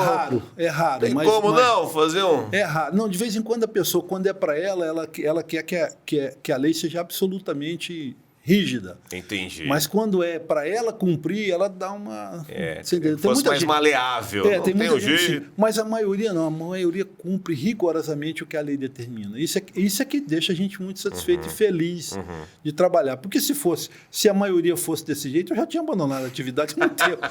É raro. Tem como não fazer um... É raro. Não, de vez em quando a pessoa, quando é para ela quer que a lei seja absolutamente rígida. Entendi. Mas quando é para ela cumprir, ela dá uma... Tem fosse mais maleável, não tem o jeito. Mas a maioria não, a maioria cumpre rigorosamente o que a lei determina. Isso é que deixa a gente muito satisfeito e feliz de trabalhar. Porque se a maioria fosse desse jeito, eu já tinha abandonado a atividade muito tempo.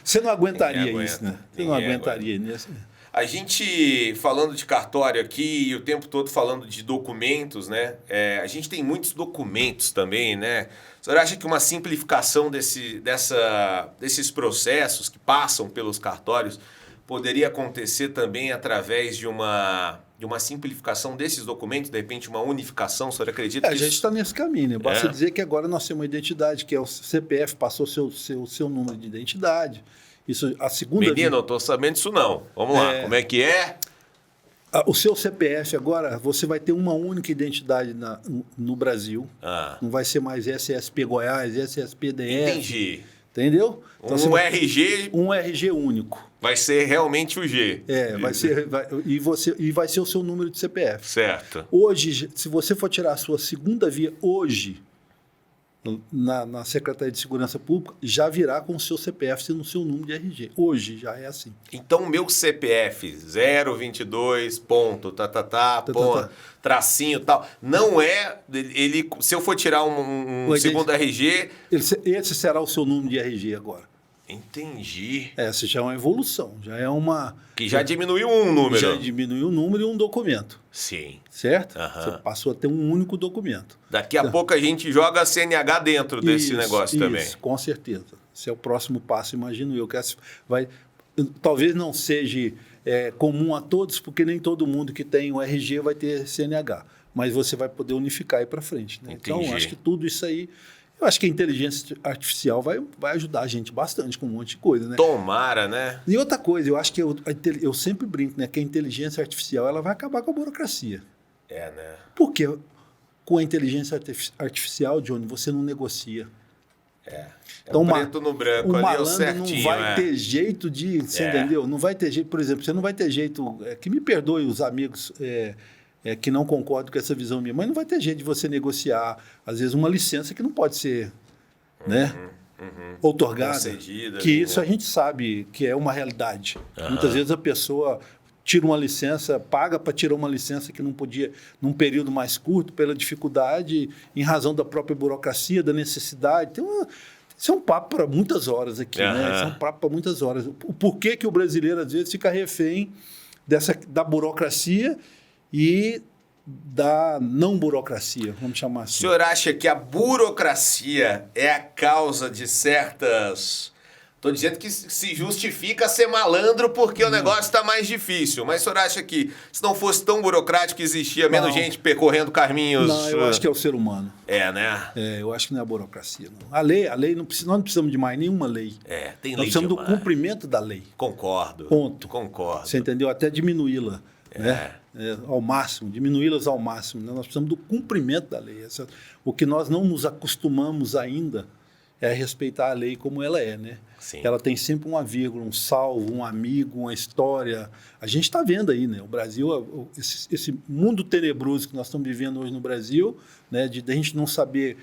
Você não aguentaria isso, né? Você não aguentaria isso. A gente, falando de cartório aqui e o tempo todo falando de documentos, né? A gente tem muitos documentos também, né? O senhor acha que uma simplificação desses processos que passam pelos cartórios poderia acontecer também através de uma simplificação desses documentos, de repente uma unificação? O senhor acredita que a gente está nesse caminho, né? Basta dizer que agora nós temos uma identidade, que é o CPF, passou seu número de identidade. Isso, a segunda Menino, não estou sabendo disso não. Vamos lá, como é que é? O seu CPF agora, você vai ter uma única identidade no Brasil. Não vai ser mais SSP Goiás, SSP DF. Entendi. Entendeu? Então, RG... Um RG único. Vai ser realmente o G. E vai ser o seu número de CPF. Certo. Hoje, se você for tirar a sua segunda via hoje, na Secretaria de Segurança Pública, já virá com o seu CPF sendo o seu número de RG. Hoje já é assim. Então, o meu CPF 022, tracinho tal, não é... se eu for tirar um segundo RG... Esse será o seu número de RG agora. Entendi. Essa já é uma evolução, já é uma... Que já diminuiu um número. Já diminuiu um número e um documento. Sim. Certo? Você passou a ter um único documento. Daqui a pouco a gente joga a CNH dentro desse negócio também. Com certeza. Esse é o próximo passo, imagino eu. Talvez não seja comum a todos, porque nem todo mundo que tem o RG vai ter CNH. Mas você vai poder unificar aí para frente. Né? Então, acho que tudo isso aí... Eu acho que a inteligência artificial vai ajudar a gente bastante com um monte de coisa, né? Tomara, né? E outra coisa, eu acho que eu sempre brinco, né? Que a inteligência artificial ela vai acabar com a burocracia. Né? Porque com a inteligência artificial, Johnny, você não negocia. Então, preto no branco, o ali malandro certinho, não vai ter jeito de... Você entendeu? Não vai ter jeito, por exemplo, você não vai ter jeito... que me perdoe os amigos... que não concordam com essa visão minha, mas não vai ter jeito de você negociar, às vezes, uma licença que não pode ser outorgada. Concedida, que isso a gente sabe que é uma realidade. Muitas vezes a pessoa tira uma licença, paga para tirar uma licença que não podia, num período mais curto, pela dificuldade, em razão da própria burocracia, da necessidade. Isso é um papo para muitas horas aqui, né? Isso é um papo para muitas horas. O porquê que o brasileiro, às vezes, fica refém da burocracia e da não burocracia, vamos chamar assim. O senhor acha que a burocracia é a causa de certas... Estou dizendo que se justifica ser malandro porque o negócio está mais difícil. Mas o senhor acha que se não fosse tão burocrático existia menos gente percorrendo caminhos... Não, eu acho que é o ser humano. Né? Eu acho que não é a burocracia. Não. A lei nós não precisamos de mais nenhuma lei. Tem lei nós precisamos demais. do cumprimento da lei. Concordo. Ponto. Concordo. Você entendeu? Até diminuí-la. Ao máximo, diminuí-las ao máximo. Né? Nós precisamos do cumprimento da lei. O que nós não nos acostumamos ainda é respeitar a lei como ela é, né? Sim. Ela tem sempre uma vírgula, um salvo, um amigo, uma história. A gente está vendo aí, né? O Brasil, esse mundo tenebroso que nós estamos vivendo hoje no Brasil, né? De a gente não saber,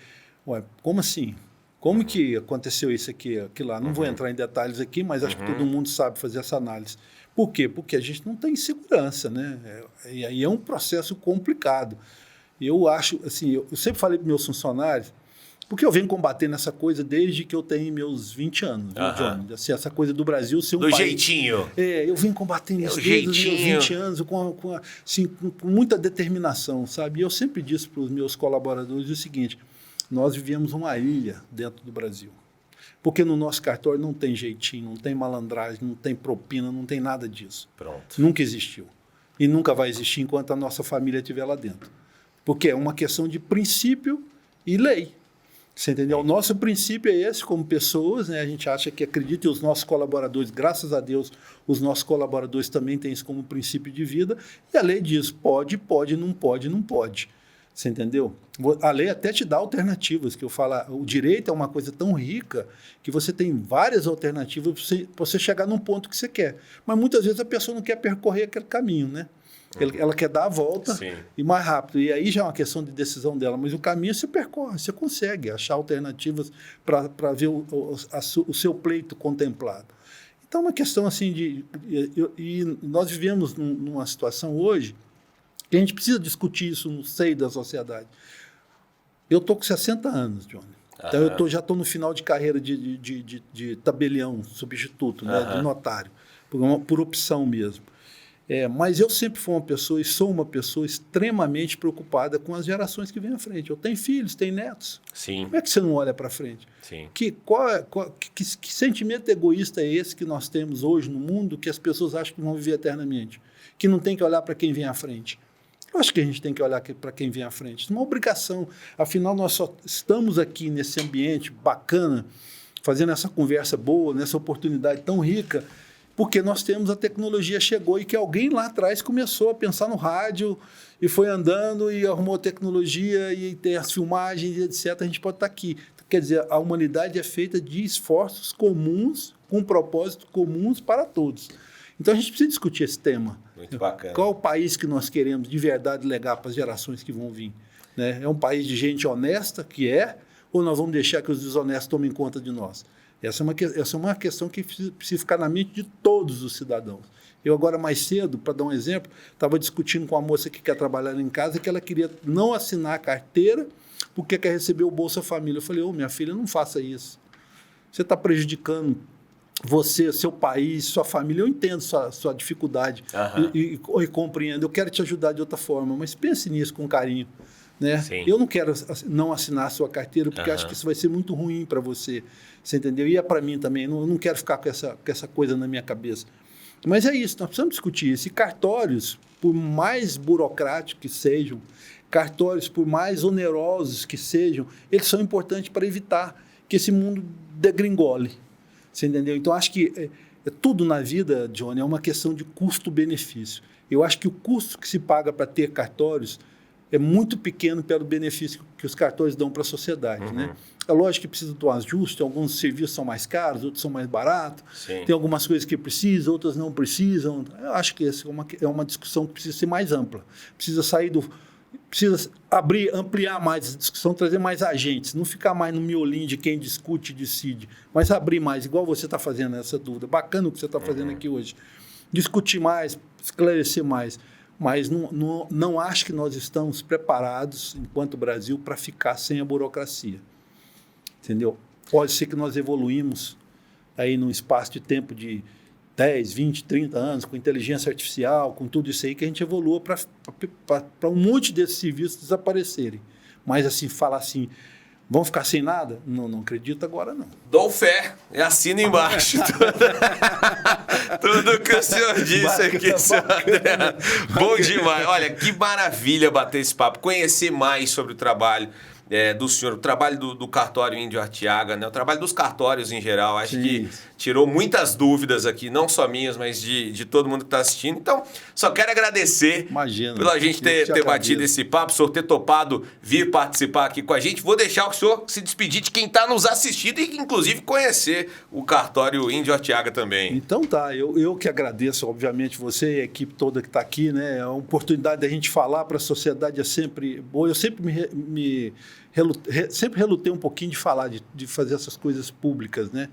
como assim? Como que aconteceu isso aqui, aquilo lá? Não vou entrar em detalhes aqui, mas acho que todo mundo sabe fazer essa análise. Por quê? Porque a gente não tem segurança, né? E aí é um processo complicado. Eu acho, assim, eu sempre falei para meus funcionários, porque eu venho combatendo essa coisa desde que eu tenho meus 20 anos, viu, John? Assim, essa coisa do Brasil ser um país... Do jeitinho. Eu venho combatendo isso desde os meus 20 anos, com muita determinação, sabe? E eu sempre disse para os meus colaboradores o seguinte, nós vivemos uma ilha dentro do Brasil. Porque no nosso cartório não tem jeitinho, não tem malandragem, não tem propina, não tem nada disso. Pronto. Nunca existiu. E nunca vai existir enquanto a nossa família estiver lá dentro. Porque é uma questão de princípio e lei. Você entendeu? O nosso princípio é esse, como pessoas, né? A gente acha que acredita, e os nossos colaboradores, graças a Deus, os nossos colaboradores também têm isso como princípio de vida, e a lei diz, pode, não pode, não pode. Você entendeu? A lei até te dá alternativas, que eu falo, o direito é uma coisa tão rica que você tem várias alternativas para você chegar num ponto que você quer. Mas muitas vezes a pessoa não quer percorrer aquele caminho, né? Ela quer dar a volta e mais rápido. E aí já é uma questão de decisão dela. Mas o caminho você percorre, você consegue achar alternativas para ver o seu pleito contemplado. Então é uma questão assim e nós vivemos numa situação hoje que a gente precisa discutir isso no seio da sociedade. Eu estou com 60 anos, Johnny. Então eu já estou no final de carreira de tabelião, substituto, né, de notário, por opção mesmo. Mas eu sempre fui uma pessoa e sou uma pessoa extremamente preocupada com as gerações que vêm à frente. Eu tenho filhos, tenho netos. Sim. Como é que você não olha para frente? Sim. Que sentimento egoísta é esse que nós temos hoje no mundo que as pessoas acham que vão viver eternamente? Que não tem que olhar para quem vem à frente. Eu acho que a gente tem que olhar para quem vem à frente. Isso é uma obrigação. Afinal, nós só estamos aqui nesse ambiente bacana, fazendo essa conversa boa, nessa oportunidade tão rica, porque nós temos a tecnologia chegou e que alguém lá atrás começou a pensar no rádio e foi andando e arrumou tecnologia e tem as filmagens e etc. A gente pode estar aqui. Quer dizer, a humanidade é feita de esforços comuns, com propósitos comuns para todos. Então a gente precisa discutir esse tema. Muito bacana. Qual o país que nós queremos de verdade legar para as gerações que vão vir? Né? É um país de gente honesta, ou nós vamos deixar que os desonestos tomem conta de nós? Essa é uma questão que precisa ficar na mente de todos os cidadãos. Eu agora, mais cedo, para dar um exemplo, estava discutindo com a moça que quer trabalhar em casa que ela queria não assinar a carteira porque quer receber o Bolsa Família. Eu falei, minha filha, não faça isso. Você está prejudicando você, seu país, sua família. Eu entendo sua dificuldade e compreendo. Eu quero te ajudar de outra forma, mas pense nisso com carinho. Né? Eu não quero não assinar a sua carteira porque acho que isso vai ser muito ruim para você. Você entendeu? E é para mim também. Eu não quero ficar com essa coisa na minha cabeça. Mas é isso, nós precisamos discutir isso. E cartórios, por mais burocráticos que sejam, cartórios, por mais onerosos que sejam, eles são importantes para evitar que esse mundo degringole. Você entendeu? Então, acho que tudo na vida, Johnny, é uma questão de custo-benefício. Eu acho que o custo que se paga para ter cartórios é muito pequeno pelo benefício que os cartórios dão para a sociedade. Né? É lógico que precisa de um ajuste, alguns serviços são mais caros, outros são mais baratos, tem algumas coisas que precisam, outras não precisam. Eu acho que essa é uma discussão que precisa ser mais ampla. Precisa ampliar mais a discussão, trazer mais agentes, não ficar mais no miolinho de quem discute e decide, mas abrir mais, igual você está fazendo essa dúvida. Bacana o que você está fazendo aqui hoje. Discutir mais, esclarecer mais. Mas não acho que nós estamos preparados, enquanto Brasil, para ficar sem a burocracia. Entendeu? Pode ser que nós evoluímos aí num espaço de tempo de 10, 20, 30 anos, com inteligência artificial, com tudo isso aí, que a gente evolua para um monte desses serviços desaparecerem. Mas, assim, falar assim, vão ficar sem nada? Não acredito agora, não. Dou fé e assina embaixo. Tudo que o senhor disse bacana, aqui, senhor André. Bom demais. Olha, que maravilha bater esse papo, conhecer mais sobre o trabalho do senhor, o trabalho do cartório Índio Arteaga, né? O trabalho dos cartórios em geral. Acho que tirou muitas dúvidas aqui, não só minhas, mas de todo mundo que está assistindo. Então, só quero agradecer pela gente ter batido esse papo, o senhor ter topado vir participar aqui com a gente. Vou deixar o senhor se despedir de quem está nos assistindo e, inclusive, conhecer o cartório Índio Arteaga também. Então tá, eu que agradeço, obviamente, você e a equipe toda que está aqui, né? A oportunidade da gente falar para a sociedade é sempre boa. Eu sempre sempre relutei um pouquinho de falar, de fazer essas coisas públicas, né?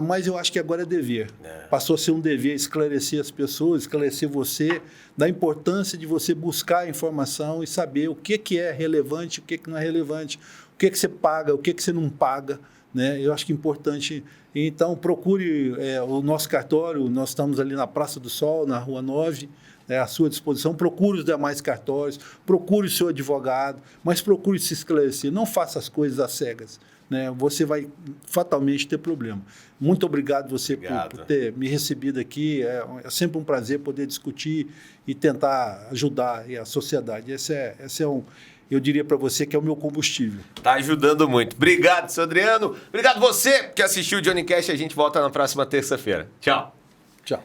Mas eu acho que agora é dever. Passou a ser um dever esclarecer as pessoas, esclarecer você, da importância de você buscar a informação e saber o que é relevante, o que não é relevante, o que você paga, o que você não paga, né? Eu acho que é importante. Então, procure o nosso cartório, nós estamos ali na Praça do Sol, na Rua 9, à sua disposição. Procure os demais cartórios, procure o seu advogado, mas procure se esclarecer. Não faça as coisas às cegas, né? Você vai fatalmente ter problema. Muito obrigado você por ter me recebido aqui. É sempre um prazer poder discutir e tentar ajudar a sociedade. Eu diria para você que é o meu combustível. Tá ajudando muito. Obrigado, seu Adriano. Obrigado você que assistiu o Johnny Cash. A gente volta na próxima terça-feira. Tchau. Tchau.